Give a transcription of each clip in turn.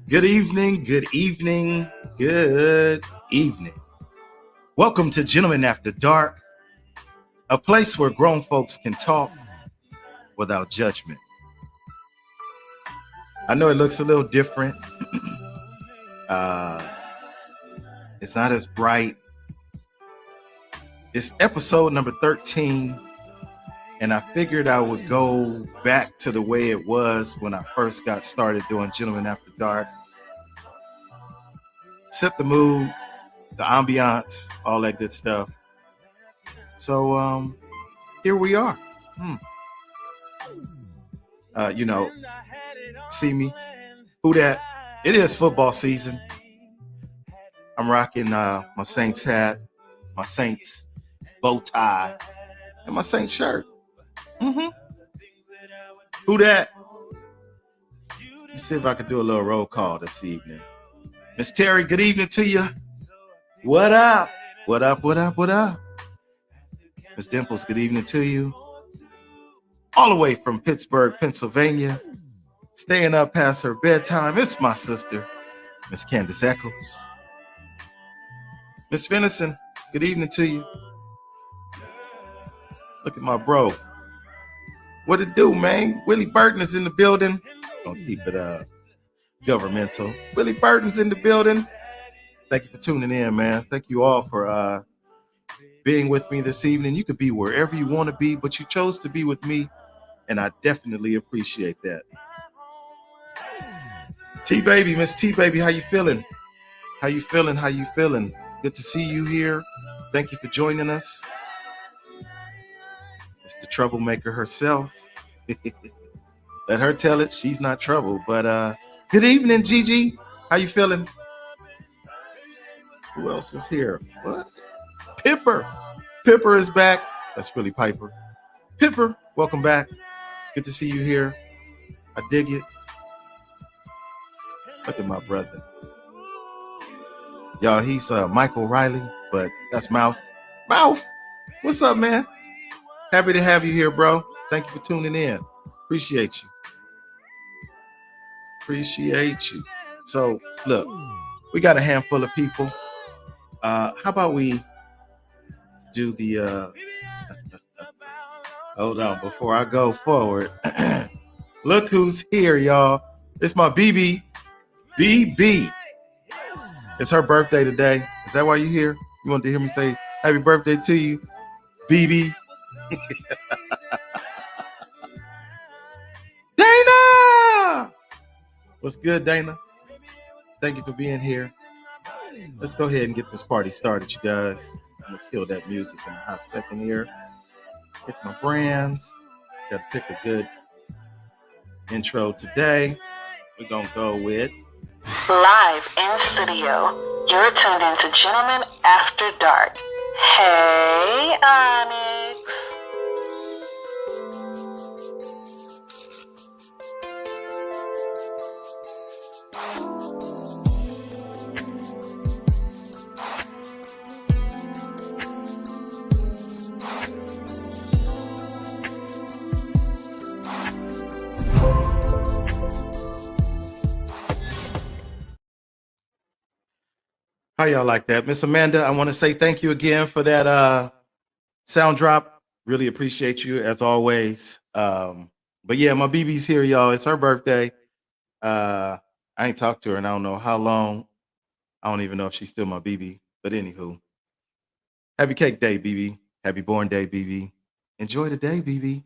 Good evening, good evening, good evening. Welcome to Gentlemen After Dark, a place where grown folks can talk without judgment. I know it looks a little different. It's not as bright. It's episode number 13, and I figured I would go back to the way it was when I first got started doing Gentlemen After Dark. Set the mood, the ambiance, all that good stuff. So here we are. See me? Who that? It is football season. I'm rocking my Saints hat, my Saints bow tie, and my Saints shirt. Who that? Let's see if I can do a little roll call this evening. Miss Terry, good evening to you. What up? What up, what up, what up? Miss Dimples, good evening to you. All the way from Pittsburgh, Pennsylvania. Staying up past her bedtime. It's my sister, Miss Candace Eccles. Miss Venison, good evening to you. Look at my bro. What it do, man? Willie Burton is in the building. Don't keep it governmental. Willie Burton's in the building. Thank you for tuning in, man. Thank you all for being with me this evening. You could be wherever you want to be, but you chose to be with me, and I definitely appreciate that. T-Baby, Miss T-Baby, how you feeling? How you feeling? How you feeling? Good to see you here. Thank you for joining us. It's the troublemaker herself. Let her tell it. She's not trouble. But good evening, Gigi. How you feeling? Who else is here? What? Pipper. Pipper is back. That's really Piper. Pipper, welcome back. Good to see you here. I dig it. Look at my brother. Y'all, he's Michael Riley, but that's Mouth. Mouth, what's up, man? Happy to have you here, bro. Thank you for tuning in. Appreciate you. Appreciate you. So, look, we got a handful of people. How about we do the... Hold on, before I go forward. Look who's here, y'all. It's my BB. BB. It's her birthday today. Is that why you're here? You want to hear me say happy birthday to you, BB? Dana! What's good, Dana? Thank you for being here. Let's go ahead and get this party started, you guys. I'm going to kill that music in a hot second here. Hit my brands. Got to pick a good intro today. We're going to go with... Live in studio, you're tuned into Gentlemen After Dark. Hey, Onyx. How y'all like that? Miss Amanda, I want to say thank you again for that sound drop. Really appreciate you as always. But yeah, my BB's here, y'all. It's her birthday. I ain't talked to her in I don't know how long. I don't even know if she's still my BB. But anywho, happy cake day, BB. Happy born day, BB. Enjoy the day, BB.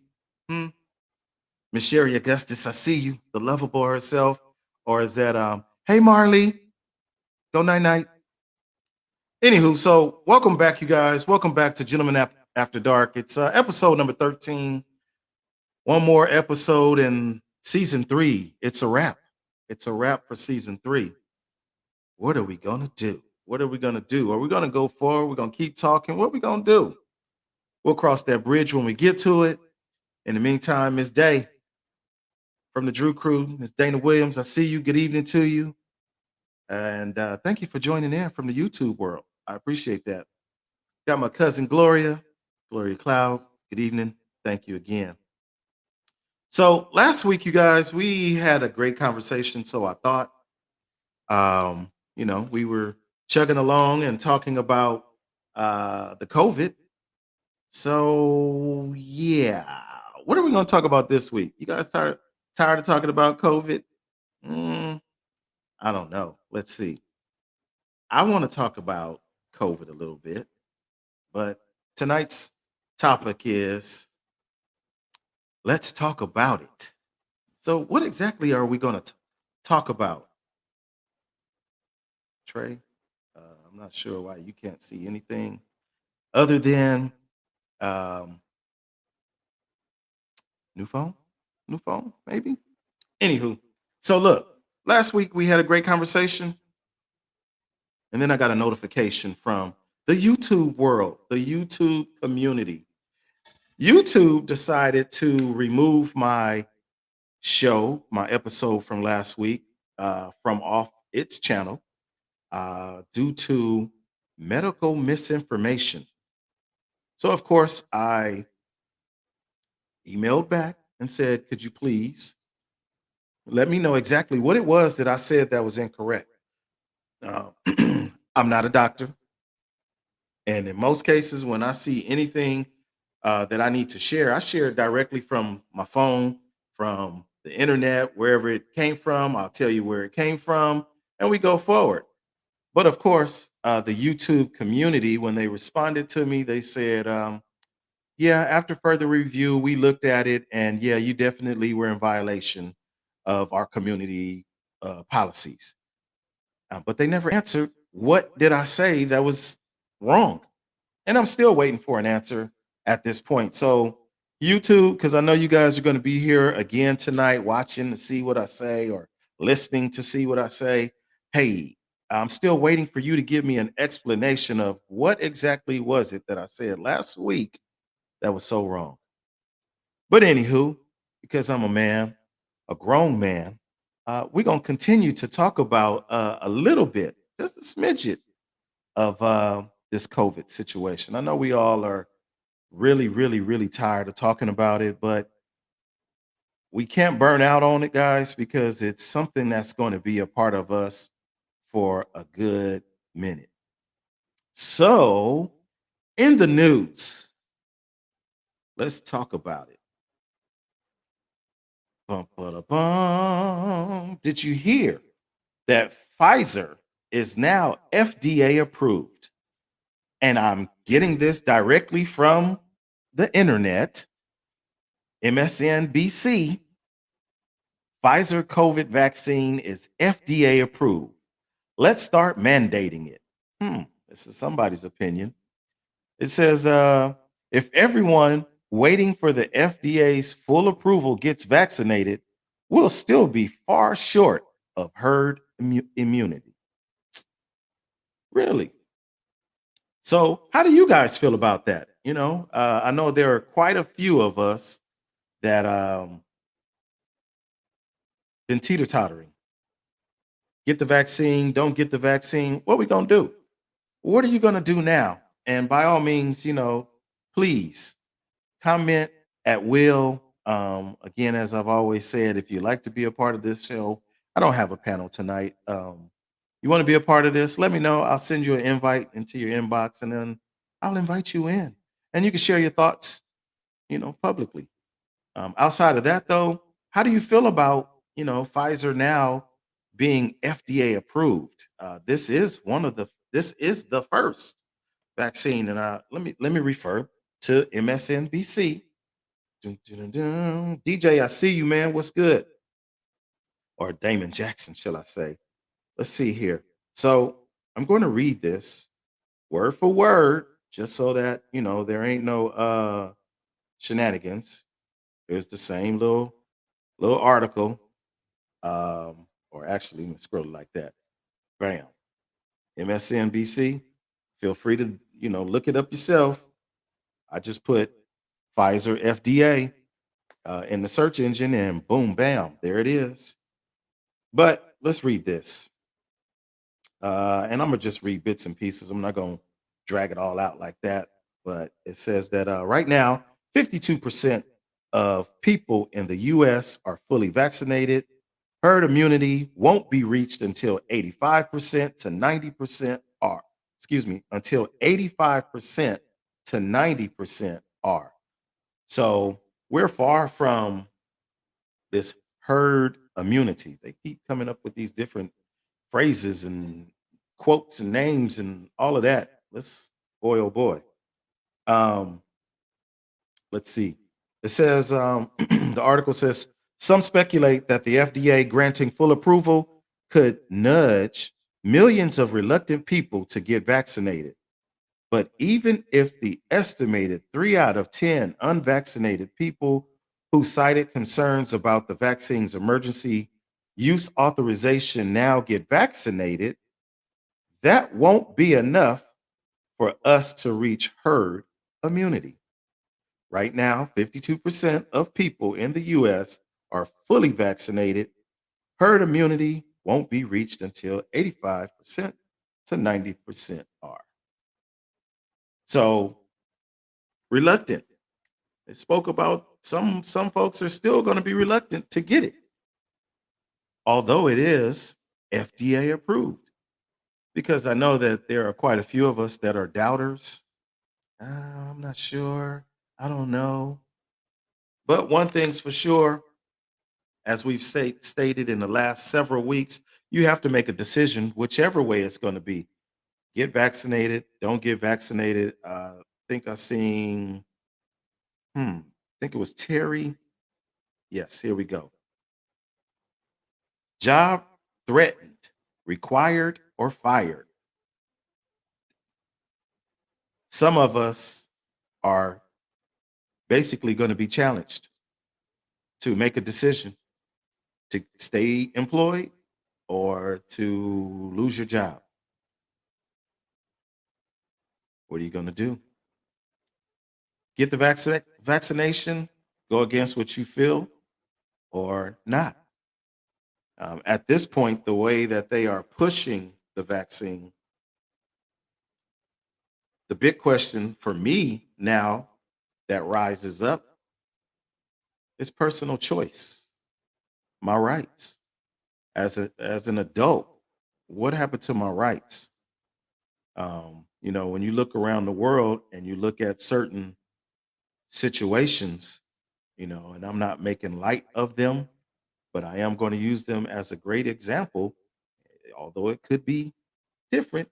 Miss Sherry Augustus, I see you. The lovable herself. Or is that, hey, Marley. Go night-night. Anywho, so welcome back, you guys. Welcome back to After Dark. It's episode number 13. One more episode in season 3. It's a wrap. It's a wrap for season 3. What are we going to do? What are we going to do? Are we going to go forward? We're going to keep talking. What are we going to do? We'll cross that bridge when we get to it. In the meantime, Miss Day from the Drew Crew, Miss Dana Williams, I see you. Good evening to you. And thank you for joining in from the YouTube world. I appreciate that. Got my cousin Gloria Cloud. Good evening. Thank you again. So last week, you guys, we had a great conversation. So I thought, we were chugging along and talking about the COVID. So yeah, what are we going to talk about this week? You guys tired of talking about COVID? Mm, I don't know. Let's see. I want to talk about COVID a little bit, but tonight's topic is let's talk about it. So, what exactly are we going to talk about, Trey? I'm not sure why you can't see anything other than um, new phone, maybe. Anywho, so look, last week we had a great conversation, and then I got a notification from the YouTube world, the YouTube community. YouTube decided to remove my show, my episode from last week, from off its channel due to medical misinformation. So, of course, I emailed back and said, could you please let me know exactly what it was that I said that was incorrect? Uh, I'm not a doctor. And in most cases, when I see anything that I need to share, I share it directly from my phone, from the internet, wherever it came from. I'll tell you where it came from, and we go forward. But of course, the YouTube community, when they responded to me, they said, yeah, after further review, we looked at it, and yeah, you definitely were in violation of our community policies. But they never answered, what did I say that was wrong? And I'm still waiting for an answer at this point. So, YouTube, because I know you guys are going to be here again tonight, watching to see what I say or listening to see what I say. Hey, I'm still waiting for you to give me an explanation of what exactly was it that I said last week that was so wrong. But anywho, because I'm a man, a grown man, we're going to continue to talk about a little bit, just a smidget of this COVID situation. I know we all are really, really, really tired of talking about it, but we can't burn out on it, guys, because it's something that's going to be a part of us for a good minute. So, in the news, let's talk about it. Bum, ba, bum. Did you hear that Pfizer is now FDA approved? And I'm getting this directly from the internet. MSNBC, Pfizer COVID vaccine is FDA approved. Let's start mandating it. This is somebody's opinion. It says if everyone waiting for the FDA's full approval gets vaccinated, we'll still be far short of herd immunity. Really? So, how do you guys feel about that? I know there are quite a few of us that been teeter tottering. Get the vaccine, don't get the vaccine. What are we gonna do? What are you gonna do now? And by all means, please comment at will. Again, as I've always said, if you'd like to be a part of this show, I don't have a panel tonight. You want to be a part of this? Let me know. I'll send you an invite into your inbox, and then I'll invite you in, and you can share your thoughts, publicly. Outside of that, though, how do you feel about Pfizer now being FDA approved? This is the first vaccine, and let me refer to MSNBC. Dun, dun, dun, dun. DJ, I see you, man. What's good? Or Damon Jackson, shall I say? Let's see here. So I'm going to read this. word for word, just so that there ain't no shenanigans. There's the same little article. Or actually, let me scroll it like that. Bam. MSNBC. Feel free to look it up yourself. I just put Pfizer FDA in the search engine, and boom, bam, there it is. But let's read this. And I'm gonna just read bits and pieces. I'm not gonna drag it all out like that. But it says that right now, 52% of people in the U.S. are fully vaccinated. Herd immunity won't be reached until 85% to 90% are. Excuse me, until 85% to 90% are. So we're far from this herd immunity. They keep coming up with these different phrases and quotes and names and all of that. Boy, oh boy. Um, let's see. It says the article says some speculate that the FDA granting full approval could nudge millions of reluctant people to get vaccinated. But even if the estimated 3 out of 10 unvaccinated people who cited concerns about the vaccine's emergency use authorization now get vaccinated, that won't be enough for us to reach herd immunity. Right now, 52% of people in the US are fully vaccinated. Herd immunity won't be reached until 85% to 90% are. So, reluctant. They spoke about some folks are still going to be reluctant to get it, although it is FDA approved. Because I know that there are quite a few of us that are doubters. I'm not sure. I don't know. But one thing's for sure, as we've stated in the last several weeks, you have to make a decision, whichever way it's going to be. Get vaccinated, don't get vaccinated. I think I seen, I think it was Terry. Yes, here we go. Job threatened, required, or fired. Some of us are basically going to be challenged to make a decision to stay employed or to lose your job. What are you going to do? Get the vaccination, go against what you feel, or not? At this point, the way that they are pushing the vaccine, the big question for me now that rises up is personal choice, my rights. As an adult, what happened to my rights? When you look around the world and you look at certain situations, and I'm not making light of them, but I am going to use them as a great example, although it could be different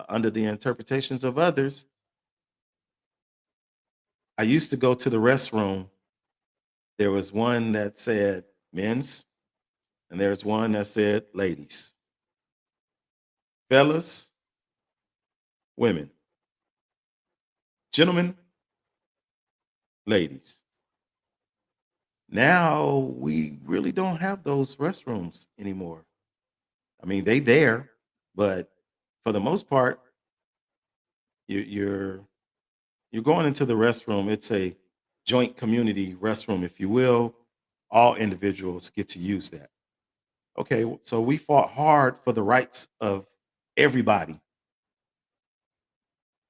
under the interpretations of others. I used to go to the restroom. There was one that said men's, and there's one that said ladies. Fellas, women. Gentlemen, ladies. Now we really don't have those restrooms anymore. I mean, they there, but for the most part, you, you're you're going into the restroom. It's a joint community restroom, if you will. All individuals get to use that. Okay, so we fought hard for the rights of everybody,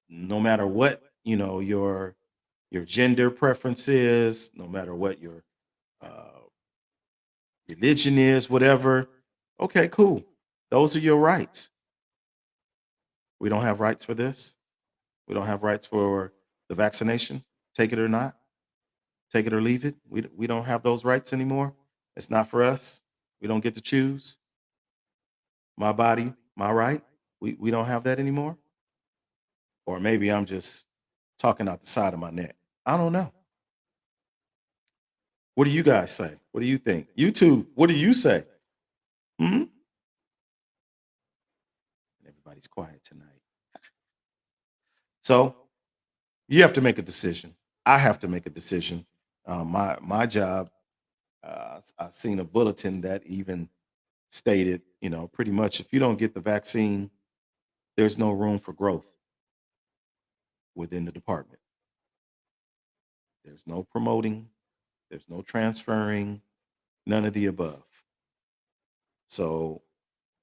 no matter what your gender preference is, no matter what your uh, religion is, whatever. Okay, cool. Those are your rights. We don't have rights for this. We don't have rights for the vaccination. Take it or not. Take it or leave it. We don't have those rights anymore. It's not for us. We don't get to choose my body, my right. We don't have that anymore. Or maybe I'm just talking out the side of my neck. I don't know. What do you guys say? What do you think? YouTube, what do you say? Hmm? Everybody's quiet tonight. So you have to make a decision. I have to make a decision. My job. I seen a bulletin that even stated, pretty much if you don't get the vaccine, there's no room for growth within the department. There's no promoting. There's no transferring. None of the above. So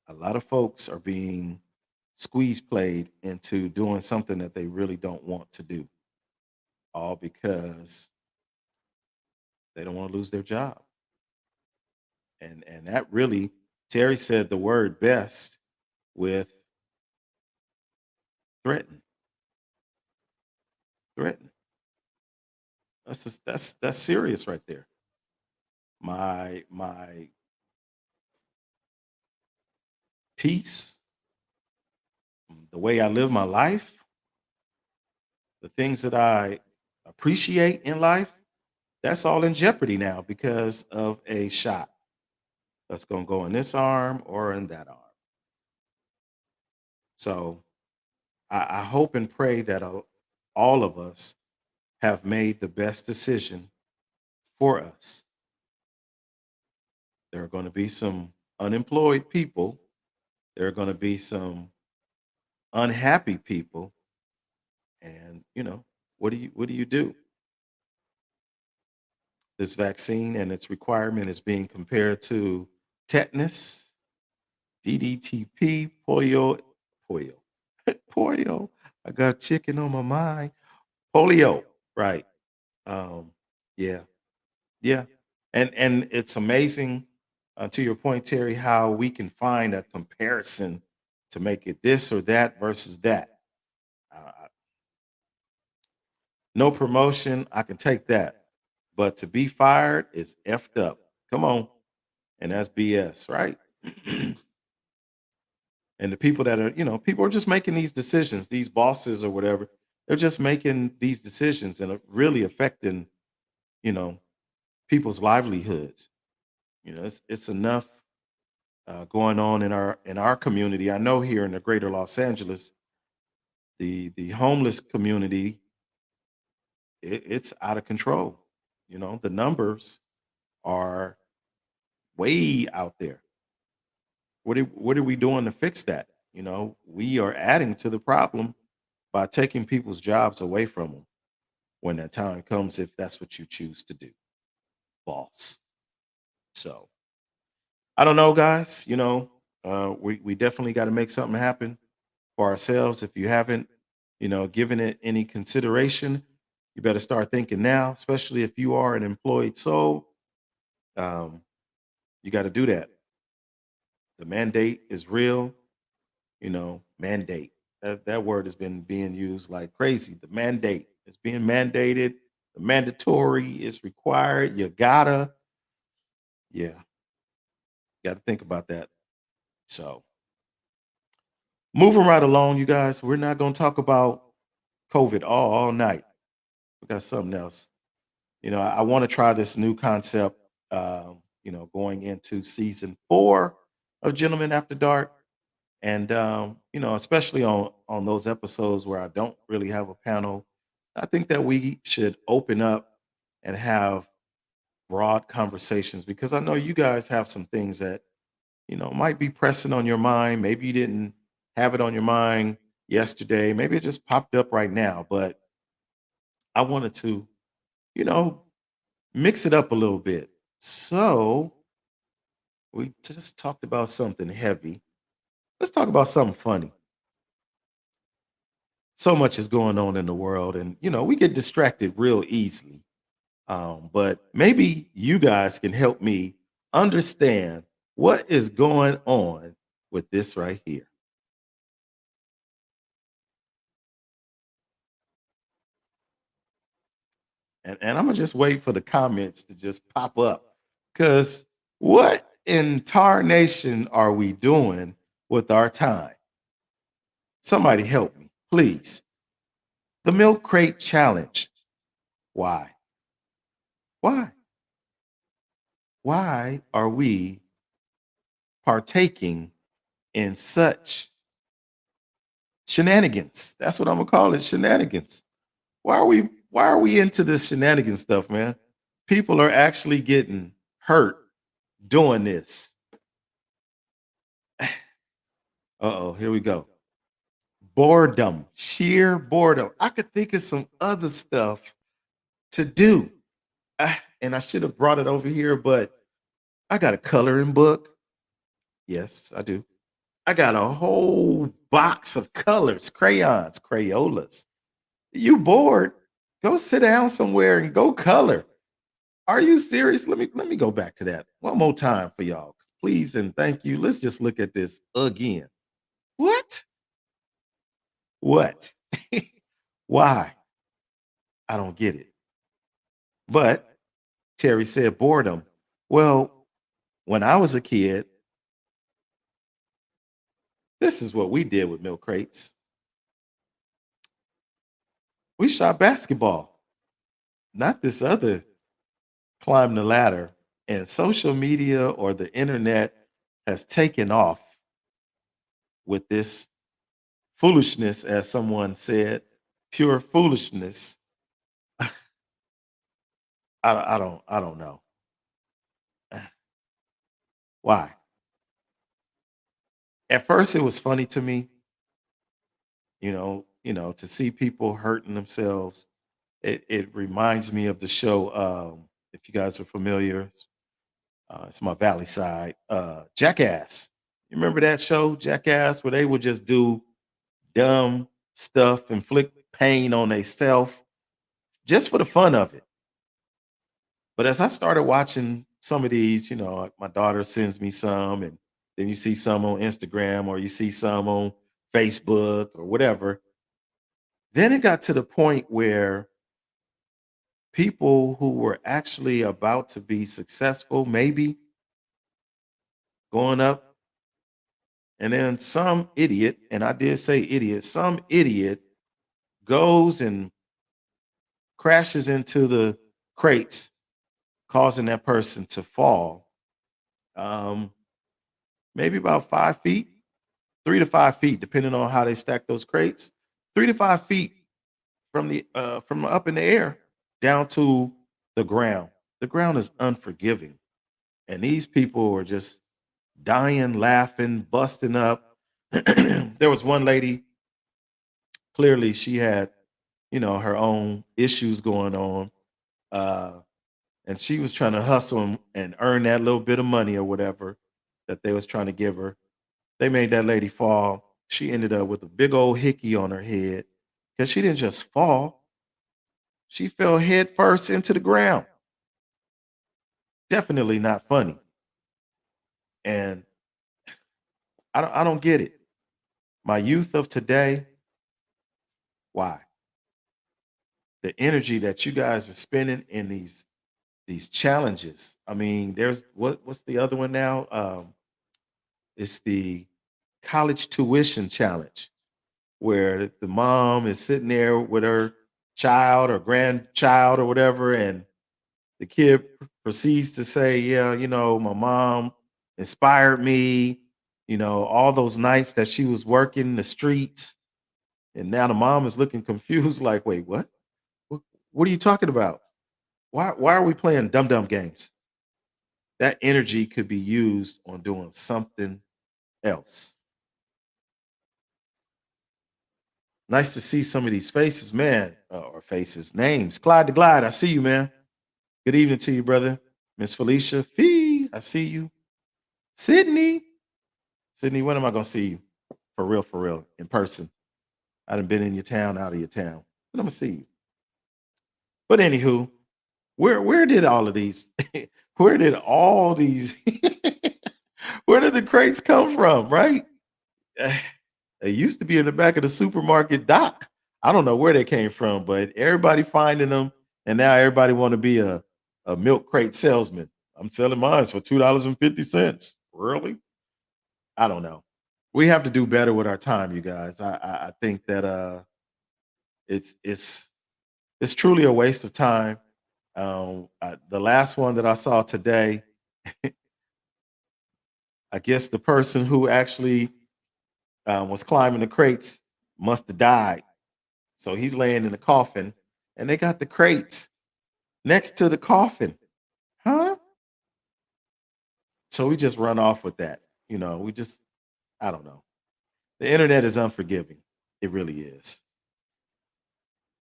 a lot of folks are being squeeze played into doing something that they really don't want to do, all because they don't want to lose their job. And that really, Terry said the word best with threaten, threaten. That's serious right there. My peace, the way I live my life, the things that I appreciate in life, that's all in jeopardy now because of a shot that's going to go in this arm or in that arm. So I hope and pray that all of us have made the best decision for us. There are going to be some unemployed people. There are going to be some unhappy people. And what do you do? This vaccine and its requirement is being compared to tetanus, DDTP, polio, polio. I got chicken on my mind. Polio, right? Um, yeah, yeah, and it's amazing. To your point, Terry, how we can find a comparison to make it this or that versus that. No promotion, I can take that, but to be fired is effed up. Come on, and that's BS, right? And the people that are, people are just making these decisions, these bosses or whatever, they're just making these decisions and are really affecting, you know, people's livelihoods. It's enough going on in our community. I know here in the greater Los Angeles, the homeless community, it's out of control. The numbers are way out there. What are we doing to fix that? We are adding to the problem by taking people's jobs away from them when that time comes, if that's what you choose to do, boss. So I don't know, guys. We definitely got to make something happen for ourselves. If you haven't, given it any consideration, you better start thinking now, especially if you are an employed soul. Um, you got to do that. The mandate is real. Mandate. That word has been being used like crazy. The mandate is being mandated. The mandatory is required. You yeah, gotta think about that. So moving right along, you guys. We're not gonna talk about COVID all night. We got something else. I want to try this new concept. Going into season 4 of Gentlemen After Dark. And especially on those episodes where I don't really have a panel, I think that we should open up and have broad conversations, because I know you guys have some things that might be pressing on your mind. Maybe you didn't have it on your mind yesterday, maybe it just popped up right now, but I wanted to you know mix it up a little bit. So we just talked about something heavy. Let's talk about something funny. So much is going on in the world, and we get distracted real easily. But maybe you guys can help me understand what is going on with this right here. And I'm gonna just wait for the comments to just pop up, because what in tarnation are we doing with our time? Somebody help me, please. The milk crate challenge. Why? Why? Why are we partaking in such Shenanigans. That's what I'm gonna call it. Shenanigans. Why are we into this shenanigan stuff, man? People are actually getting hurt doing this. Uh-oh, here we go. Boredom, sheer boredom. I could think of some other stuff to do. And I should have brought it over here, but I got a coloring book. Yes, I do. I got a whole box of colors, crayons, Crayolas. You bored? Go sit down somewhere and go color. Are you serious? Let me go back to that one more time for y'all. Please and thank you. Let's just look at this again. What? What? Why? I don't get it. But Terry said boredom. Well, when I was a kid, this is what we did with milk crates. We shot basketball, not this other climb the ladder. And social media or the internet has taken off with this foolishness, as someone said, pure foolishness. I don't know. Why. At first, it was funny to me, to see people hurting themselves. It reminds me of the show. If you guys are familiar, it's my Valley side. Jackass. You remember that show, Jackass, where they would just do dumb stuff, inflict pain on themselves just for the fun of it. But as I started watching some of these, like my daughter sends me some, and then you see some on Instagram or you see some on Facebook or whatever. Then it got to the point where people who were actually about to be successful, maybe going up, and then some idiot, and I did say idiot, some idiot goes and crashes into the crates, causing that person to fall. Um, Maybe about 5 feet, 3 to 5 feet, depending on how they stack those crates. 3 to 5 feet from up in the air down to the ground. The ground is unforgiving, and these people are just dying, laughing, busting up. There was one lady. Clearly, she had her own issues going on, uh, and she was trying to hustle and earn that little bit of money or whatever that they was trying to give her. They made that lady fall. She ended up with a big old hickey on her head because she didn't just fall. She fell head first into the ground. Definitely not funny. And I don't get it. My youth of today, why? The energy that you guys are spending in these challenges. I mean, there's what's the other one now? It's the college tuition challenge where the mom is sitting there with her child or grandchild or whatever, and the kid proceeds to say, "Yeah, my mom inspired me. All those nights that she was working the streets." And now the mom is looking confused, like, "Wait, what? What, what are you talking about? Why are we playing dumb dumb games?" That energy could be used on doing something else. Nice to see some of these faces, man, or faces, names. Clyde the Glide, I see you, man. Good evening to you, brother. Miss Felicia Fee, I see you. Sydney, Sydney, when am I gonna see you? For real, in person. I done been in your town, out of your town. But I'm gonna see you. But anywho, where did all of these where did all these where did the crates come from, right? They used to be in the back of the supermarket dock. I don't know where they came from, but everybody finding them, and now everybody want to be a milk crate salesman. I'm selling mine for $2.50. Really? I don't know. We have to do better with our time, you guys. I think that it's it's it's truly a waste of time. The last one that I saw today, I guess the person who actually was climbing the crates. must have died. So he's laying in the coffin, and they got the crates next to the coffin. Huh? So we just run off with that. We just, I don't know. The internet is unforgiving. It really is.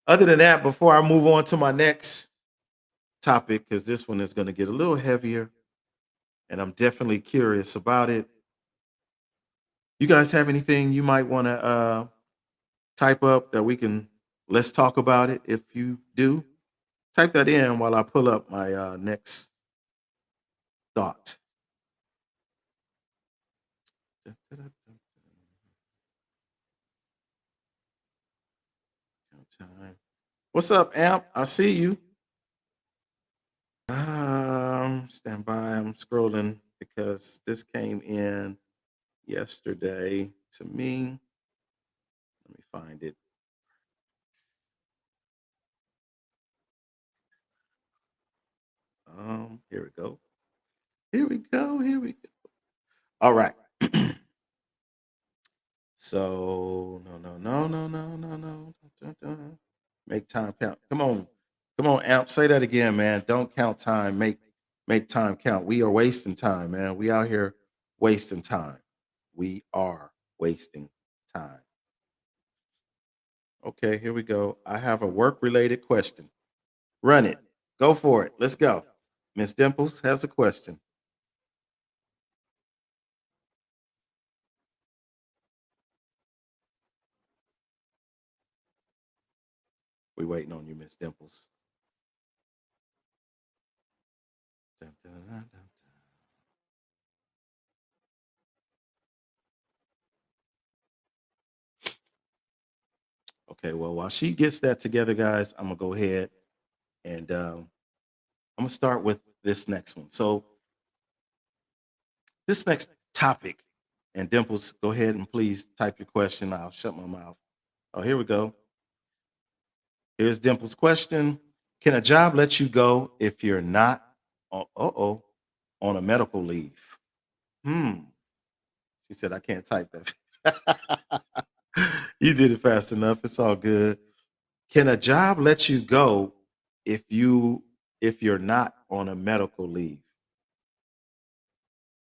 Other than that, before I move on to my next topic, because this one is going to get a little heavier, and I'm definitely curious about it. You guys have anything you might want to type up that we can let's talk about it? If you do, type that in while I pull up my next thought. What's up, Amp? I see you. Stand by. I'm scrolling because this came in yesterday to me. Let me find it. Here we go. Here we go. Here we go. All right. So no. Make time count. Come on, Amp. Say that again, man. Don't count time. Make time count. We are wasting time, man. We out here wasting time. We are wasting time. Okay, here we go. I have a work related question. Run it. Go for it. Let's go. Miss Dimples has a question. We waiting on you, Miss Dimples. Dun, dun, dun, dun. Okay, well, while she gets that together, guys, I'm gonna go ahead and I'm gonna start with this next one. So this next topic, and Dimples, go ahead and please type your question. I'll shut my mouth. Oh, here we go. Here's Dimples' question: can a job let you go if you're not, on a medical leave? Hmm. She said, I can't type that. You did it fast enough. It's all good. Can a job let you go if you're not on a medical leave?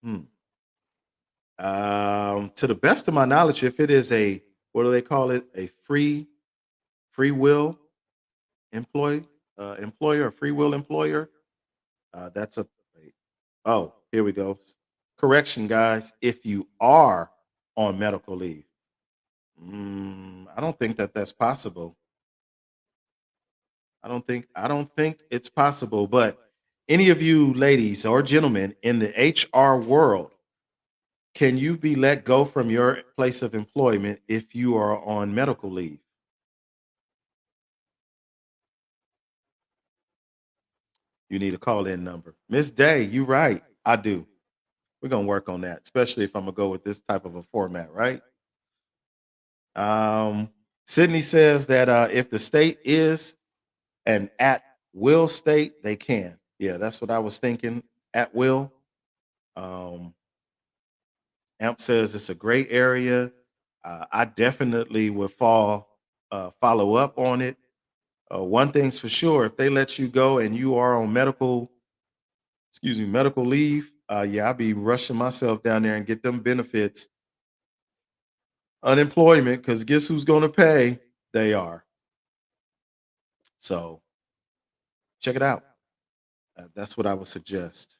Hmm. To the best of my knowledge, if it is a what do they call it? A free will employer, a free will employer. That's a wait. Oh, here we go. Correction, guys. If you are on medical leave, I don't think that that's possible. I don't think it's possible. But any of you ladies or gentlemen in the HR world, can you be let go from your place of employment if you are on medical leave? You need a call in number. Miss Day, you right. I do. We're gonna work on that, especially if I'm gonna go with this type of a format, right? Um, Sydney says that if the state is an at will state, they can. Yeah, that's what I was thinking. At will. Um, Amp says it's a gray area. I definitely would follow up on it. One thing's for sure: if they let you go and you are on medical leave, yeah, I'll be rushing myself down there and get them benefits, unemployment, because guess who's going to pay? They are. So check it out. That's what I would suggest.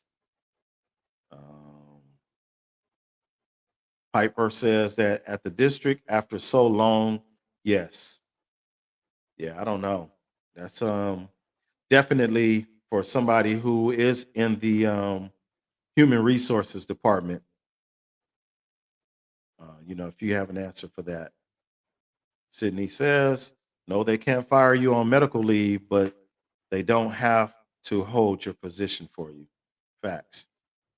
Um, Piper says that at the district after so long, yes. Yeah, I don't know. That's definitely for somebody who is in the human resources department. If you have an answer for that. Sydney says, no, they can't fire you on medical leave, but they don't have to hold your position for you. Facts.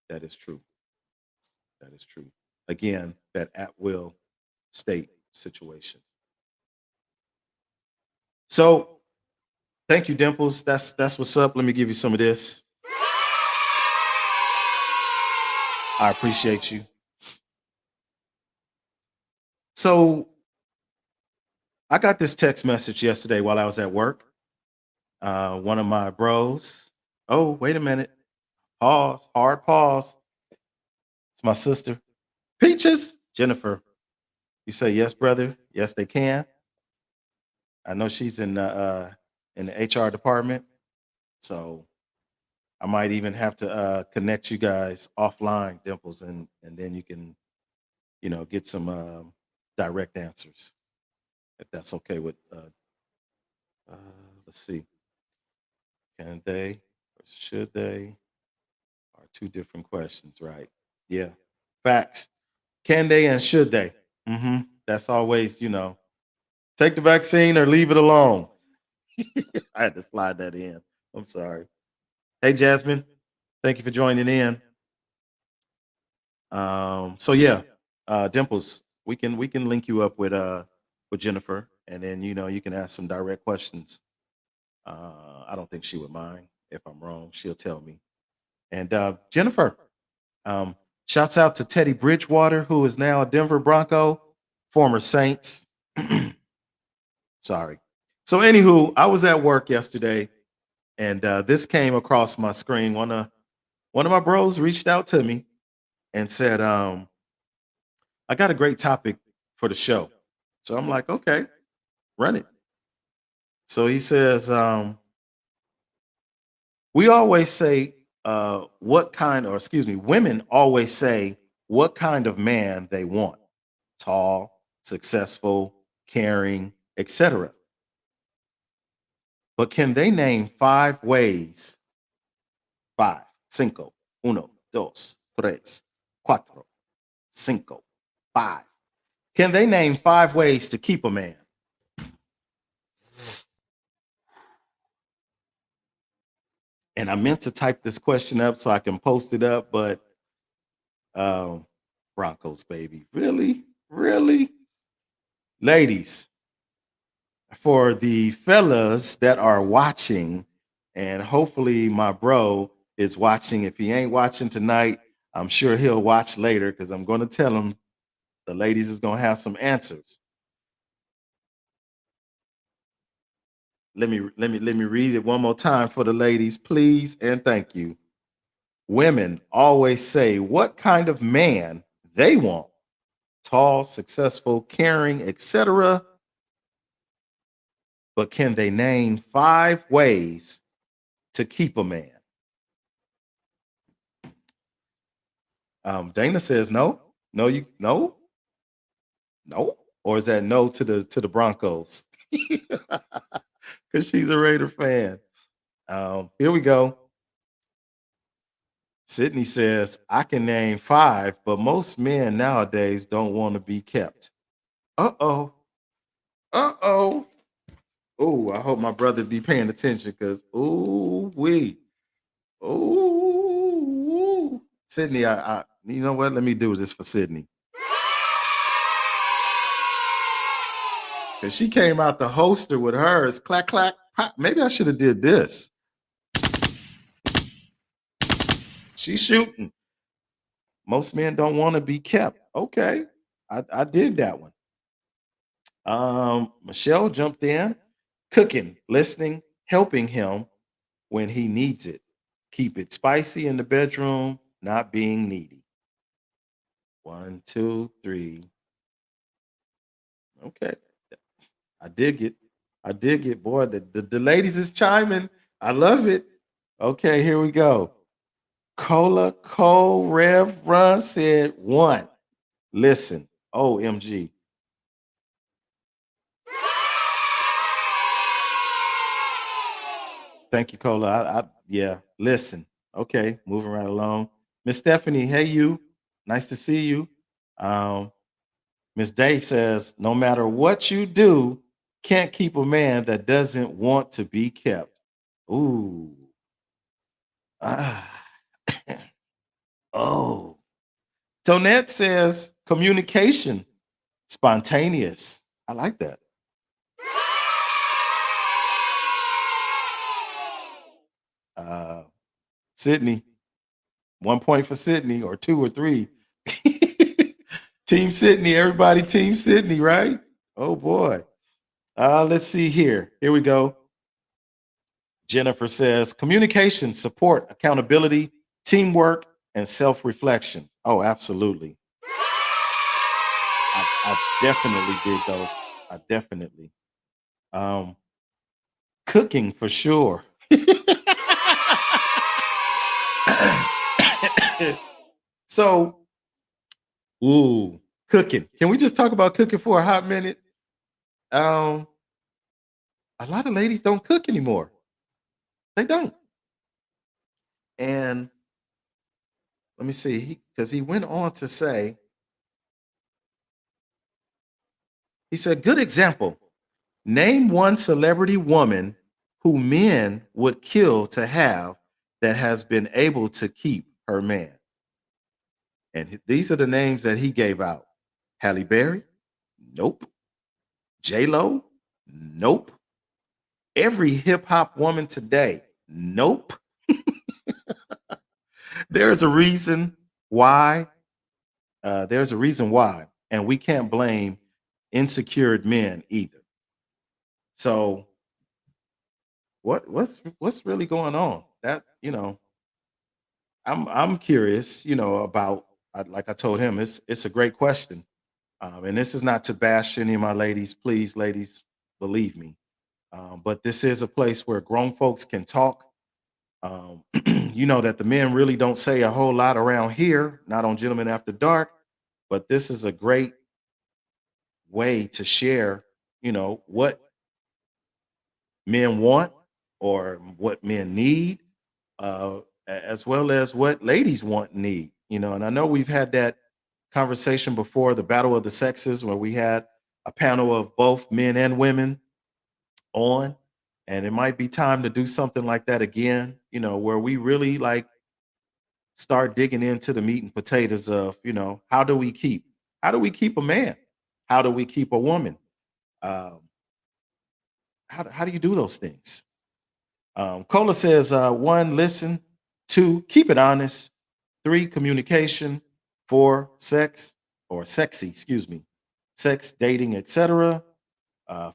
That is true. That is true. Again, that at will state situation. So thank you, Dimples. That's what's up. Let me give you some of this. I appreciate you. So I got this text message yesterday while I was at work. One of my bros. Oh, wait a minute. Pause. Hard pause. It's my sister. Peaches. Jennifer. You say yes, brother. Yes, they can. I know she's in the HR department. So I might even have to connect you guys offline, Dimples, and then you can, get some direct answers if that's okay with. Uh, let's see, can they or should they are two different questions, right? Yeah, facts. Can they and should they? That's always, take the vaccine or leave it alone. I had to slide that in. I'm sorry. Hey, Jasmine, thank you for joining in. So yeah, Dimples, we can link you up with Jennifer, and then you can ask some direct questions. I don't think she would mind. If I'm wrong, she'll tell me. And Jennifer, um, shouts out to Teddy Bridgewater, who is now a Denver Bronco, former Saints. Sorry. So anywho, I was at work yesterday, and this came across my screen. One of my bros reached out to me and said, I got a great topic for the show. So I'm like, okay, run it. So he says, we always say what kind, or excuse me, women always say what kind of man they want: tall, successful, caring, etc. But can they name 5 ways? Five, cinco, uno, dos, tres, cuatro, cinco, five. Can they name 5 ways to keep a man? And I meant to type this question up so I can post it up, but um, Broncos, baby. Really? Really? Ladies, for the fellas that are watching, and hopefully my bro is watching. If he ain't watching tonight, I'm sure he'll watch later because I'm going to tell him the ladies is going to have some answers. Let me read it one more time for the ladies, please, and thank you. Women always say what kind of man they want: tall, successful, caring, etc. But can they name 5 ways to keep a man? Dana says no. No, you no, no. Or is that no to the Broncos? Because she's a Raider fan. Here we go. Sydney says, I can name 5, but most men nowadays don't want to be kept. Uh-oh. Uh-oh. Oh, I hope my brother be paying attention because ooh. Sydney, I you know what? Let me do this for Sydney. Cause she came out the holster with hers. Clack, clack, pop. Maybe I should have did this. She's shooting. Most men don't want to be kept. Okay. I did that one. Michelle jumped in, cooking, listening, helping him when he needs it. Keep it spicy in the bedroom, not being needy. 1, 2, 3. Okay. I dig it. I dig it, boy. The ladies is chiming. I love it. Okay, here we go. Cola Cole Rev Run said 1. Listen. OMG. Thank you, Cola. Yeah, listen. Okay, moving right along. Miss Stephanie, hey you. Nice to see you. Um, Miss Day says, no matter what you do, can't keep a man that doesn't want to be kept. Ooh. Ah. Oh. Tonette says communication, spontaneous. I like that. Uh, Sydney, 1 point for Sydney, or 2 or 3. Team Sydney, everybody, Team Sydney, right? Oh boy. Let's see here. Here we go. Jennifer says communication, support, accountability, teamwork, and self reflection. Oh, absolutely. I definitely did those. I definitely. Um, Cooking for sure. So, ooh, cooking. Can we just talk about cooking for a hot minute? Um, a lot of ladies don't cook anymore. They don't. And let me see, because he went on to say, he said, good example. Name one celebrity woman who men would kill to have that has been able to keep her man. And these are the names that he gave out. Halle Berry? Nope. J Lo? Nope. Every hip hop woman today? Nope. There's a reason why. There's a reason why. And we can't blame insecure men either. So what's really going on? That, I'm curious, about like I told him, it's a great question. And this is not to bash any of my ladies. Please, ladies, believe me. But this is a place where grown folks can talk. You know that the men really don't say a whole lot around here, not on Gentlemen After Dark, but this is a great way to share, what men want or what men need, as well as what ladies want and need. And I know we've had that conversation before, the battle of the sexes, where we had a panel of both men and women on. And it might be time to do something like that again, where we really like start digging into the meat and potatoes of, how do we keep a man? How do we keep a woman? Um, how do you do those things? Cola says, one, listen. Two, keep it honest. Three, communication. Four, sex or sexy, excuse me, sex, dating, etc.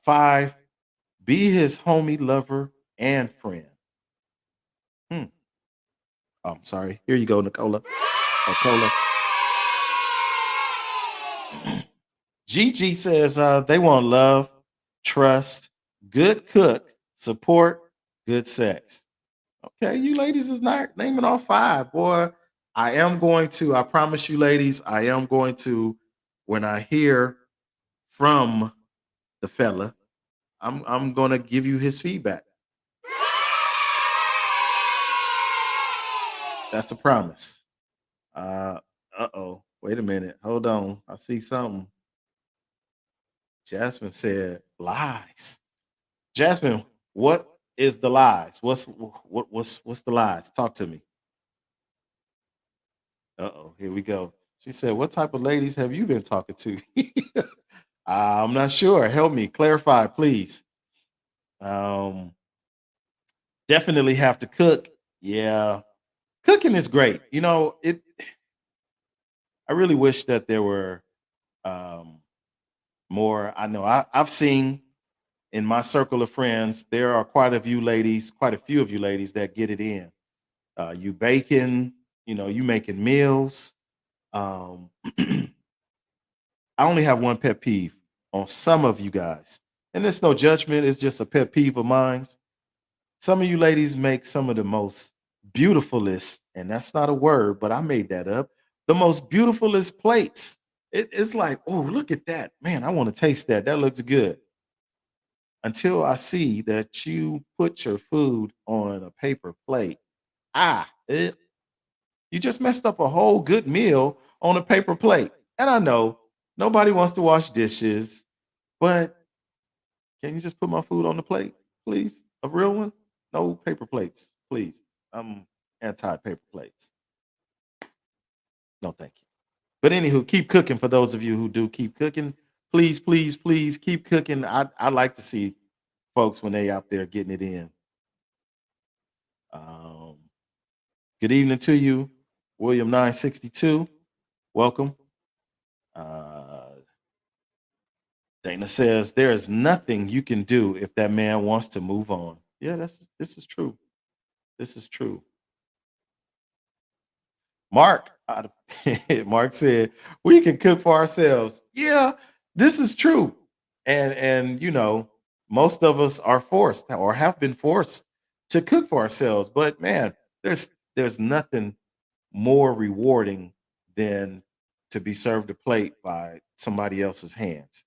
Five, be his homie, lover, and friend. Hmm. Oh, I'm sorry. Here you go, Nicola. Cola. Gigi says they want love, trust, good cook, support, good sex. Okay, you ladies is not naming all five, boy. I promise you, ladies, I am going to, when I hear from the fella, I'm gonna give you his feedback. That's a promise. Uh-oh. Wait a minute. Hold on. I see something. Jasmine said lies. Jasmine, what is the lies? What's the lies? Talk to me. Uh-oh, here we go. She said, what type of ladies have you been talking to? I'm not sure. Help me clarify, please. Um, Definitely have to cook. Yeah. Cooking is great. I really wish that there were um more. I know I've seen in my circle of friends, there are quite a few of you ladies that get it in. You baking, you making meals. Um, I only have one pet peeve on some of you guys, and it's no judgment. It's just a pet peeve of mine. Some of you ladies make some of the most beautifulest, and that's not a word, but I made that up. The most beautifulest plates. It's like, oh, look at that, man! I want to taste that. That looks good. Until I see that you put your food on a paper plate. You just messed up a whole good meal on a paper plate. And I know nobody wants to wash dishes, but can you just put my food on the plate, please? A real one? No paper plates, please. I'm anti paper plates. No, thank you. But anywho, keep cooking for those of you who do keep cooking. Please, please, please keep cooking. I like to see folks when they out there getting it in. Um, Good evening to you, William 962. Welcome. Uh, Dana says there is nothing you can do if that man wants to move on. Yeah, this is true. This is true. Mark, Mark said we can cook for ourselves. Yeah, this is true. And most of us are forced or have been forced to cook for ourselves. But man, there's nothing more rewarding than to be served a plate by somebody else's hands.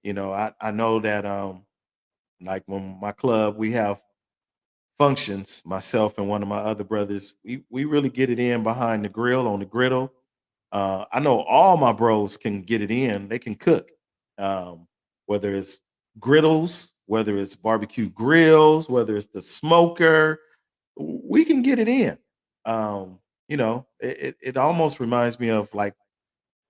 I know that like when my club we have functions, myself and one of my other brothers, we really get it in behind the grill on the griddle. I know all my bros can get it in. They can cook, whether it's griddles, whether it's barbecue grills, whether it's the smoker. We can get it in. It almost reminds me of like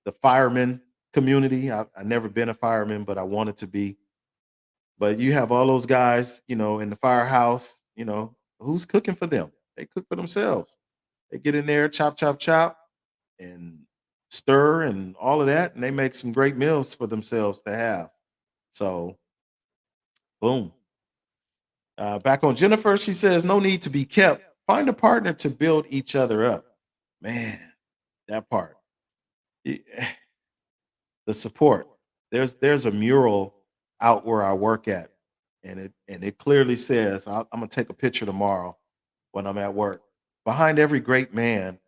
the fireman community. I never been a fireman, but I wanted to be. But you have all those guys, in the firehouse, who's cooking for them? They cook for themselves. They get in there, chop, chop, chop, and stir and all of that, and they make some great meals for themselves to have. So, boom. Back on Jennifer, she says, no need to be kept. Find a partner to build each other up. Man, that part. Y- The support. There's a mural out where I work at, and it clearly says, I'm gonna take a picture tomorrow when I'm at work. Behind every great man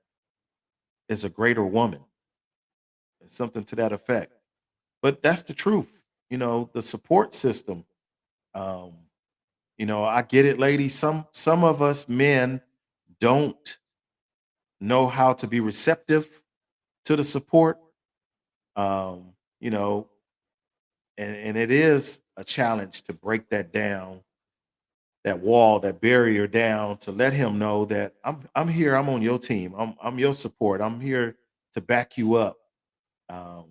is a greater woman. Something to that effect. But that's the truth. The support system. Um, I get it, ladies. Some of us men don't know how to be receptive to the support. Um, you know, and it is a challenge to break that down, that wall, that barrier down, to let him know that I'm here, I'm on your team, I'm your support, I'm here to back you up. Um,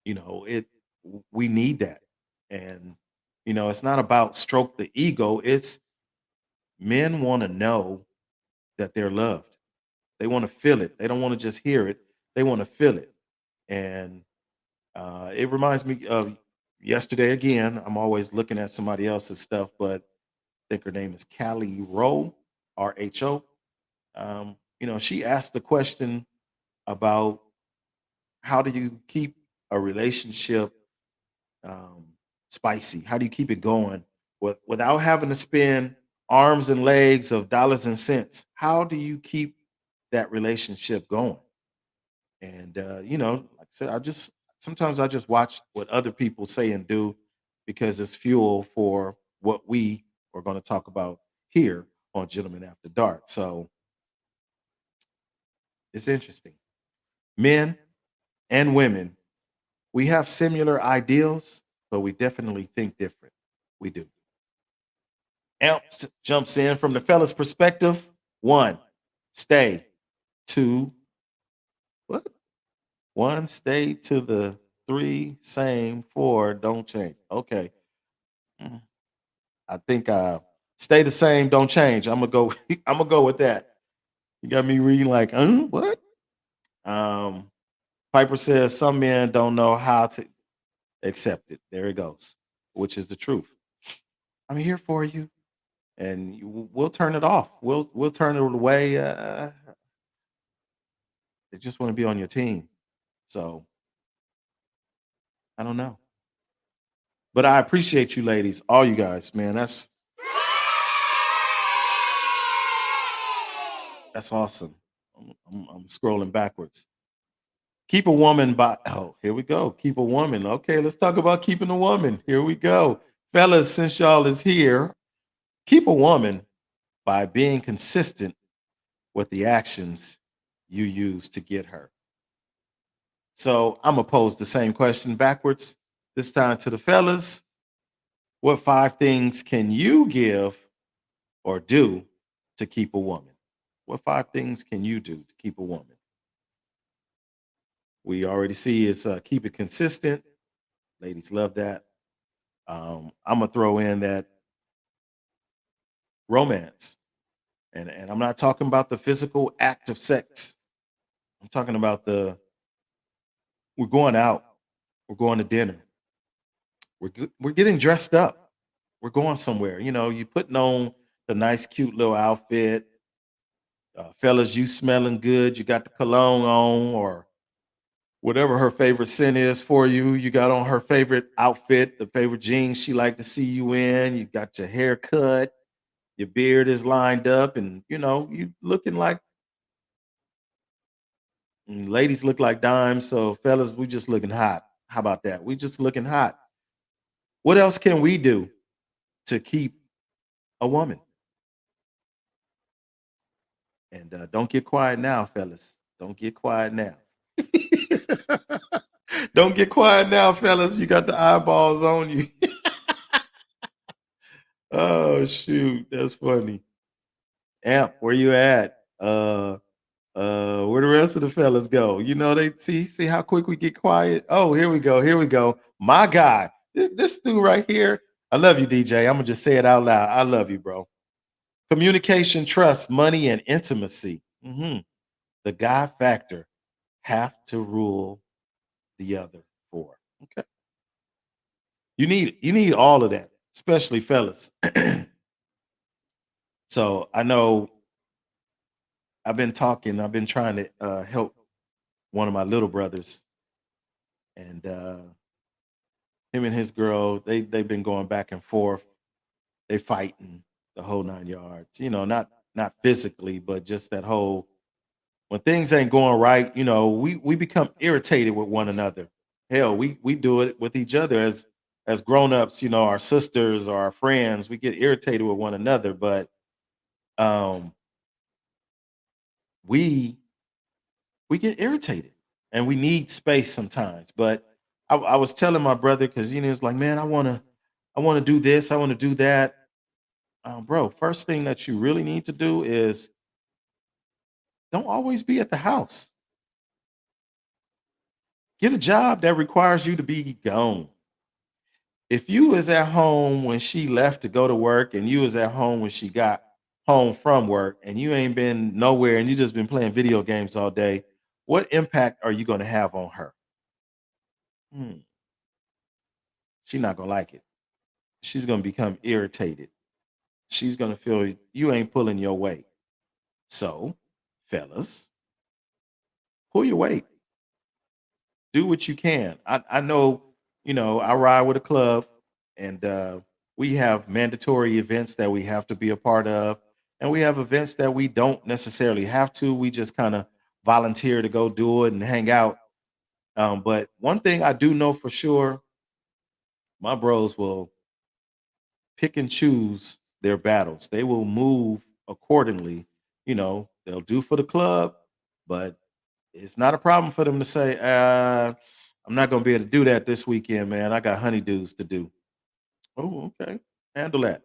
it we need that. And it's not about stroke the ego, it's men want to know that they're loved. They want to feel it. They don't want to just hear it. They want to feel it. And it reminds me of yesterday again. I'm always looking at somebody else's stuff, but I think her name is Callie Rowe, RHO. She asked the question about how do you keep a relationship um, spicy? How do you keep it going without having to spend arms and legs of dollars and cents? How do you keep that relationship going? And like I said, I just watch what other people say and do because it's fuel for what we are going to talk about here on Gentlemen After Dark. So it's interesting. Men and women, we have similar ideals, but we definitely think different. We do. Jumps in from the fella's perspective. One, stay. Two, what? One, stay to the three, same. Four, don't change. Okay. Mm, I think stay the same, don't change. I'm gonna go. I'm gonna go with that. You got me reading like, what? Um, Piper says some men don't know how to accept it. There it goes, which is the truth. I'm here for you, and we'll turn it off. We'll turn it away. They just want to be on your team. So I don't know. But I appreciate you ladies, all you guys, man. That's awesome. I'm scrolling backwards. Keep a woman by here we go. Keep a woman. Okay, let's talk about keeping a woman. Here we go. Fellas, since y'all is here, keep a woman by being consistent with the actions you use to get her. So I'm gonna pose the same question backwards, this time to the fellas. What five things can you give or do to keep a woman? What five things can you do to keep a woman? We already see is keep it consistent. Ladies love that. I'm gonna throw in that romance, and I'm not talking about the physical act of sex. I'm talking about we're going out, we're going to dinner, we're getting dressed up. We're going somewhere. You know, you putting on the nice, cute little outfit. Fellas, you smelling good. You got the cologne on, or whatever her favorite scent is for you. You got on her favorite outfit, the favorite jeans she like to see you in. You got your hair cut, your beard is lined up, and you know you looking like ladies look like dimes. So fellas, we just looking hot. How about that? We just looking hot. What else can we do to keep a woman? And don't get quiet now, fellas. Don't get quiet now. Don't get quiet now, fellas. You got the eyeballs on you. Oh shoot, that's funny. Amp, where you at? Where the rest of the fellas go? You know, they see how quick we get quiet. Oh, here we go. Here we go. My guy. This dude right here. I love you, DJ. I'm gonna just say it out loud. I love you, bro. Communication, trust, money, and intimacy. The guy factor have to rule the other four. Okay. You need all of that, especially fellas. So I know I've been trying to help one of my little brothers, and him and his girl, they've been going back and forth. They fighting the whole 9 yards. You know, not physically, but just that whole when things ain't going right, you know, we become irritated with one another. Hell, we do it with each other as grown-ups, you know, our sisters or our friends, we get irritated with one another, but um we we get irritated and we need space sometimes. But I was telling my brother because you know it's like, man, I wanna do this, I wanna do that. Bro, first thing that you really need to do is don't always be at the house. Get a job that requires you to be gone. If you was at home when she left to go to work and you was at home when she got home from work and you ain't been nowhere and you just been playing video games all day, what impact are you going to have on her? Hmm, she's not going to like it. She's going to become irritated. She's going to feel you ain't pulling your weight. So, fellas, pull your weight. Do what you can. I know, you know, I ride with a club and we have mandatory events that we have to be a part of. And we have events that we don't necessarily have to. We just kind of volunteer to go do it and hang out. But one thing I do know for sure, my bros will pick and choose their battles. They will move accordingly. You know, they'll do for the club, but it's not a problem for them to say, I'm not gonna be able to do that this weekend, man. I got honeydews to do. Oh, okay. Handle that.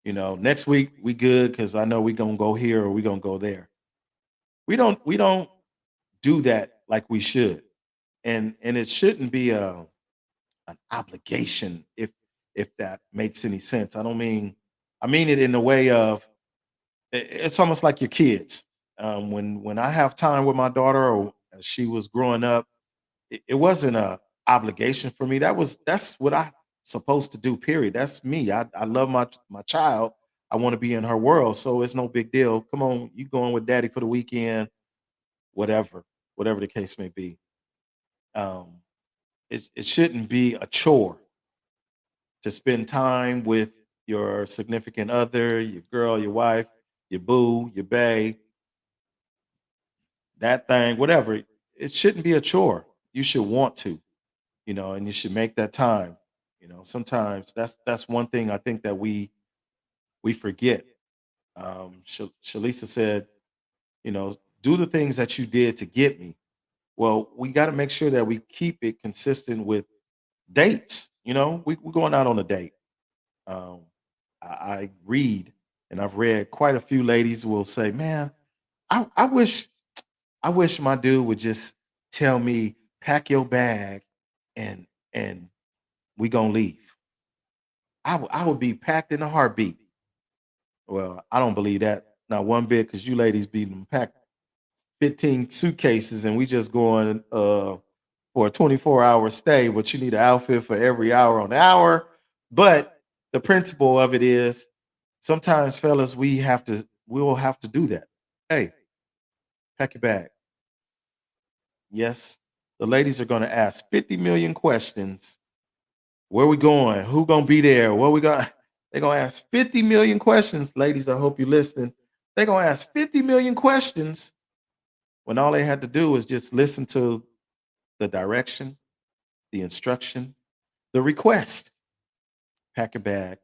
You know, next week we good because I know we gonna go here or we gonna go there. We don't do that like we should. And it shouldn't be an obligation if that makes any sense. I mean it in the way of it's almost like your kids. When I have time with my daughter or as she was growing up, it wasn't a obligation for me. That's what I supposed to do. Period. That's me. I love my child. I want to be in her world, so it's no big deal. Come on, you going with daddy for the weekend, whatever, whatever the case may be. Um, it shouldn't be a chore to spend time with your significant other, your girl, your wife, your boo, your bae, that thing, whatever. It shouldn't be a chore. You should want to, you know, and you should make that time. You know, sometimes that's one thing I think that we forget. Shalisa said, you know, do the things that you did to get me. Well, we got to make sure that we keep it consistent with dates. You know, we're going out on a date. Um, I read, and I've read quite a few ladies will say, "Man, I wish my dude would just tell me pack your bag and and we gonna leave. I would be packed in a heartbeat." Well, I don't believe that not one bit because you ladies be packed 15 suitcases and we just going. for a 24-hour stay, but you need an outfit for every hour on the hour. But the principle of it is sometimes, fellas, we will have to do that. Hey, pack your bag. Yes, the ladies are going to ask 50 million questions. Where we going? Who gonna be there? What we got? They're gonna ask 50 million questions, ladies. I hope you're listening. They're gonna ask 50 million questions when all they had to do was just listen to the direction, the instruction, the request. Pack your bag.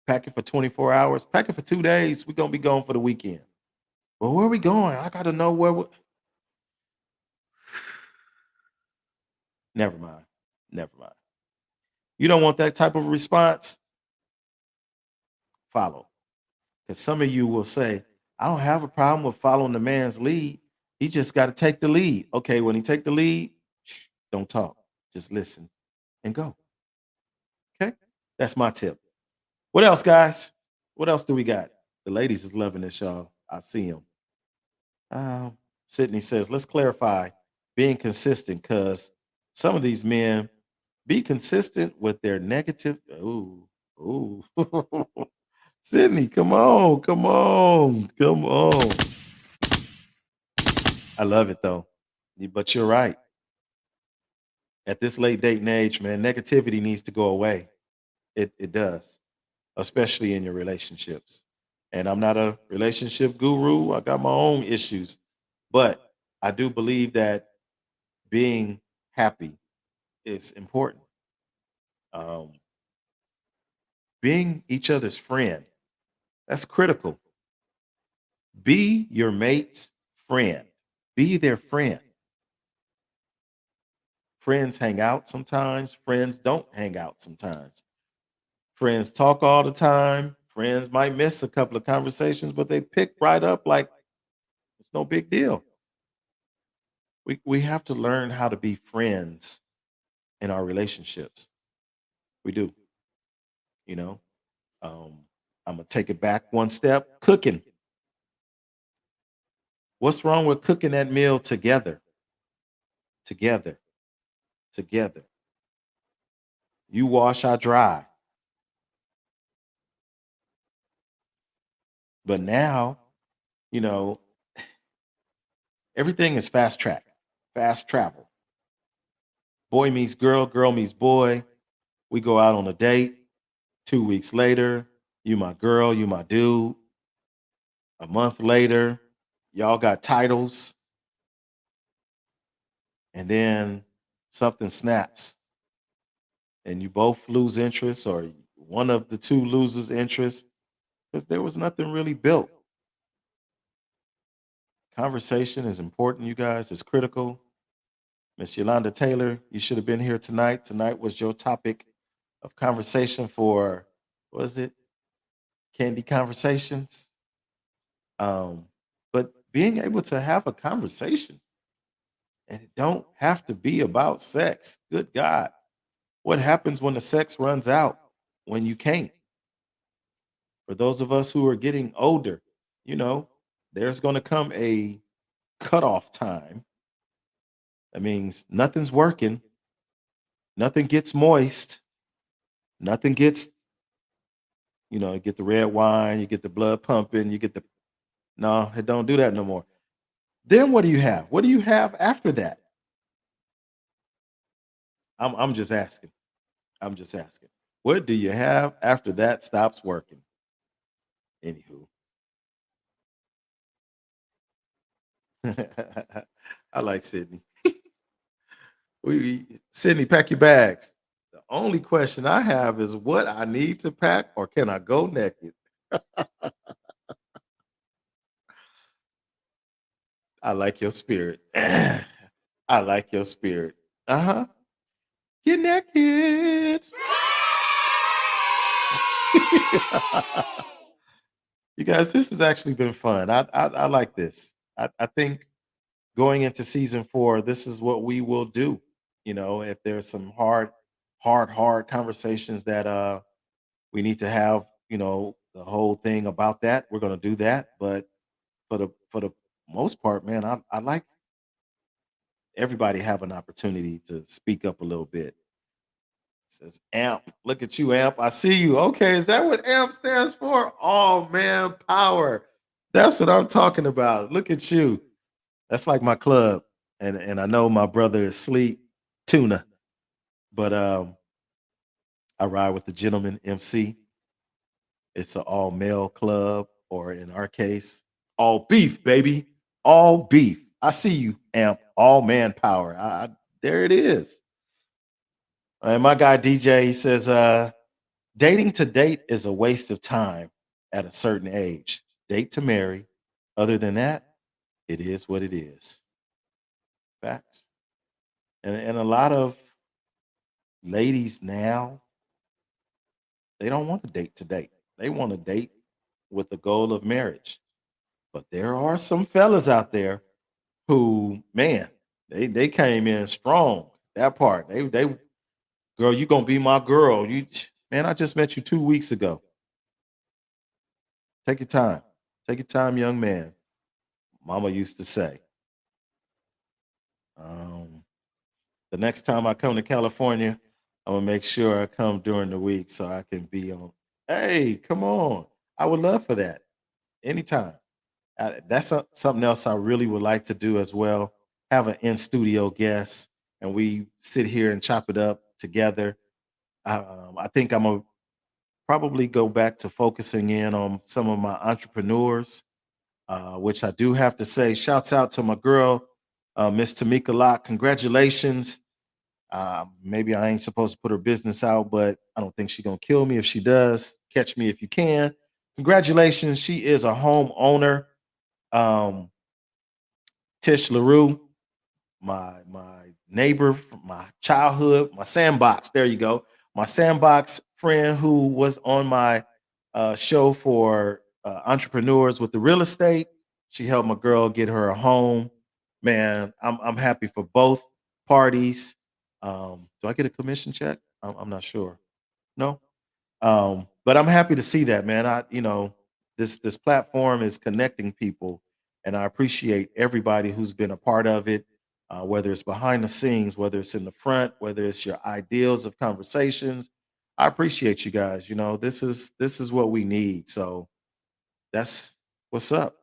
Pack it for 24 hours. Pack it for 2 days. We're gonna be gone for the weekend. Well, where are we going? I gotta know where. Never mind. Never mind. You don't want that type of response? Follow. Because some of you will say, I don't have a problem with following the man's lead. He just got to take the lead. Okay, when he take the lead, don't talk. Just listen and go. Okay? That's my tip. What else, guys? What else do we got? The ladies is loving this, y'all. I see them. Sydney says, let's clarify being consistent because some of these men be consistent with their negative. Ooh, ooh. Sydney, come on, come on, come on. I love it though. But you're right. At this late dating age, man, negativity needs to go away. It does, especially in your relationships. And I'm not a relationship guru. I got my own issues. But I do believe that being happy is important. Um, being each other's friend, that's critical. Be your mate's friend. Be their friend. Friends hang out sometimes, friends don't hang out sometimes. Friends talk all the time. Friends might miss a couple of conversations, but they pick right up like it's no big deal. We have to learn how to be friends in our relationships. We do, you know. I'm gonna take it back one step. Cooking. What's wrong with cooking that meal together? Together, together. You wash, I dry. But now, you know, everything is fast track, fast travel. Boy meets girl, girl meets boy. We go out on a date. 2 weeks later, you my girl, you my dude. A month later, y'all got titles, and then something snaps, and you both lose interest, or one of the two loses interest because there was nothing really built. Conversation is important, you guys. It's critical. Miss Yolanda Taylor, you should have been here tonight. Tonight was your topic of conversation for, what was it? Candy Conversations. Um, but being able to have a conversation and it don't have to be about sex. Good God. What happens when the sex runs out? When you can't? For those of us who are getting older, you know, there's going to come a cutoff time. That means nothing's working, nothing gets moist, nothing gets, you get the red wine, you get the blood pumping, you get the, no, it don't do that no more. Then what do you have? What do you have after that? I'm just asking. I'm just asking. What do you have after that stops working? Anywho, I like Sydney. Sydney, pack your bags. The only question I have is what I need to pack, or can I go naked? I like your spirit. I like your spirit. Uh huh. Get naked. You guys, this has actually been fun. I like this. I think going into season 4, this is what we will do. If there's some hard conversations that we need to have, the whole thing about that, we're gonna do that. But for the most part, man, I like everybody have an opportunity to speak up a little bit. Says AMP. Look at you, AMP. I see you. Okay, is that what AMP stands for? Oh man, power. That's what I'm talking about. Look at you. That's like my club. And I know my brother is sleep tuna, but I ride with the gentleman MC. It's an all male club, or in our case, all beef, baby. All beef. I see you, AMP. All manpower. There it is. And my guy DJ, he says, dating to date is a waste of time at a certain age. Date to marry. Other than that, it is what it is. Facts. And a lot of ladies now, they don't want to date to date. They want to date with the goal of marriage. But there are some fellas out there who, man, they came in strong. That part. They girl, you gonna be my girl. You man, I just met you 2 weeks ago. Take your time. Take your time, young man. Mama used to say. Um, the next time I come to California, I'm gonna make sure I come during the week so I can be on. Hey, come on! I would love for that anytime. That's something else I really would like to do as well. Have an in studio guest, and we sit here and chop it up together. I think I'm gonna probably go back to focusing in on some of my entrepreneurs, which I do have to say. Shouts out to my girl, Miss Tamika Locke. Congratulations. Maybe I ain't supposed to put her business out, but I don't think she's gonna kill me if she does. Catch me if you can. Congratulations. She is a homeowner. Um, Tish LaRue, my neighbor from my childhood, my sandbox. There you go. My sandbox friend who was on my show for entrepreneurs with the real estate. She helped my girl get her a home. Man, I'm happy for both parties. Do I get a commission check? I'm not sure. No, but I'm happy to see that, man. This platform is connecting people, and I appreciate everybody who's been a part of it, whether it's behind the scenes, whether it's in the front, whether it's your ideals of conversations. I appreciate you guys. This is what we need. So that's what's up.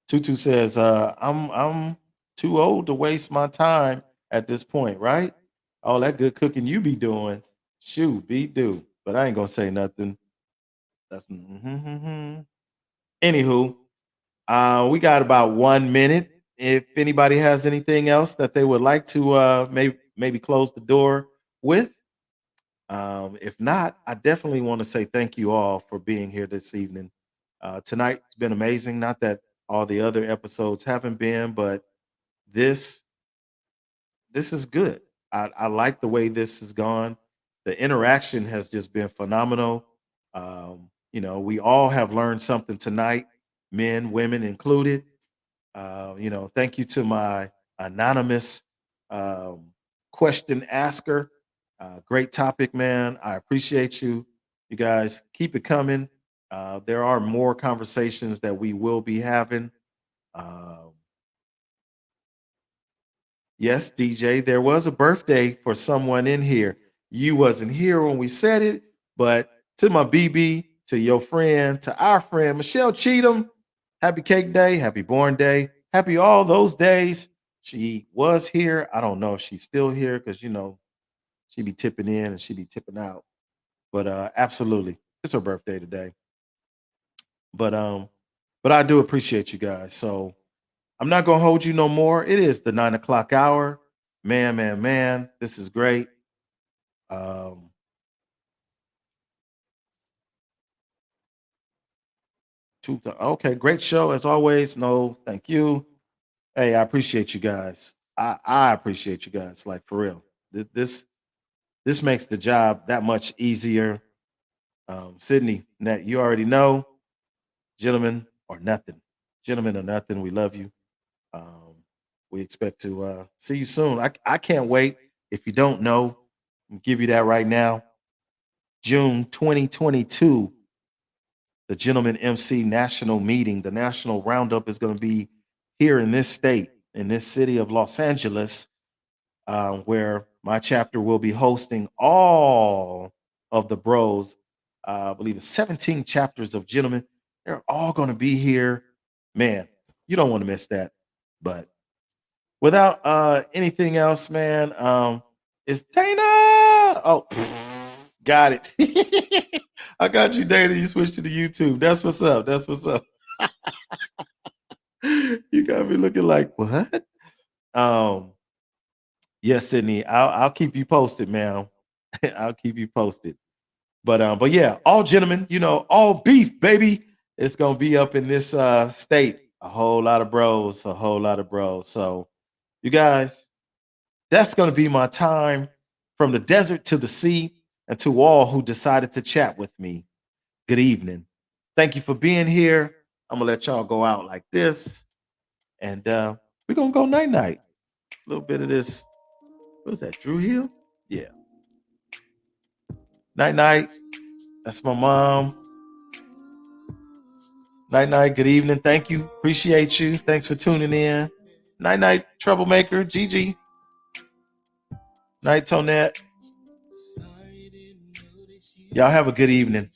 Tutu says, I'm too old to waste my time at this point, right? All that good cooking you be doing, shoot, be do. But I ain't gonna say nothing. That's anywho. We got about 1 minute. If anybody has anything else that they would like to maybe close the door with, if not, I definitely want to say thank you all for being here this evening. Tonight's been amazing. Not that all the other episodes haven't been, but this this is good. I like the way this has gone. The interaction has just been phenomenal. We all have learned something tonight, men, women included. Thank you to my anonymous um, question asker. Great topic, man. I appreciate you. You guys keep it coming. There are more conversations that we will be having. Um, Yes, DJ, there was a birthday for someone in here. You wasn't here when we said it, but to my BB, to your friend, to our friend Michelle Cheatham, happy cake day, happy born day, happy all those days. She was here. I don't know if she's still here because she be tipping in and she be tipping out. But absolutely, it's her birthday today. But but I do appreciate you guys. So I'm not gonna hold you no more. It is the 9 o'clock hour. Man, this is great. Um, okay, great show as always. No, thank you. Hey, I appreciate you guys. I appreciate you guys, like for real. This makes the job that much easier. Sydney, Nat, you already know, gentlemen or nothing. Gentlemen or nothing. We love you. Um, we expect to see you soon. I can't wait. If you don't know, I'll give you that right now. June 2022, the Gentleman MC National Meeting, the national roundup is going to be here in this state, in this city of Los Angeles, where my chapter will be hosting all of the bros. I believe it's 17 chapters of gentlemen. They're all going to be here. Man, you don't want to miss that. But without anything else, man, it's Dana. Oh, got it. I got you, Dana. You switched to the YouTube. That's what's up. That's what's up. You got me looking like what? Um, yes, Sydney. I'll keep you posted, man. I'll keep you posted. But yeah, all gentlemen, all beef, baby. It's gonna be up in this state. A whole lot of bros, a whole lot of bros. So you guys, that's gonna be my time from the desert to the sea, and to all who decided to chat with me. Good evening. Thank you for being here. I'm gonna let y'all go out like this, and we're gonna go night night. A little bit of this. What's that? Drew Hill? Yeah. Night night. That's my mom. Night night. Good evening. Thank you. Appreciate you. Thanks for tuning in. Night night, troublemaker. Gigi. Night Tonette. Y'all have a good evening.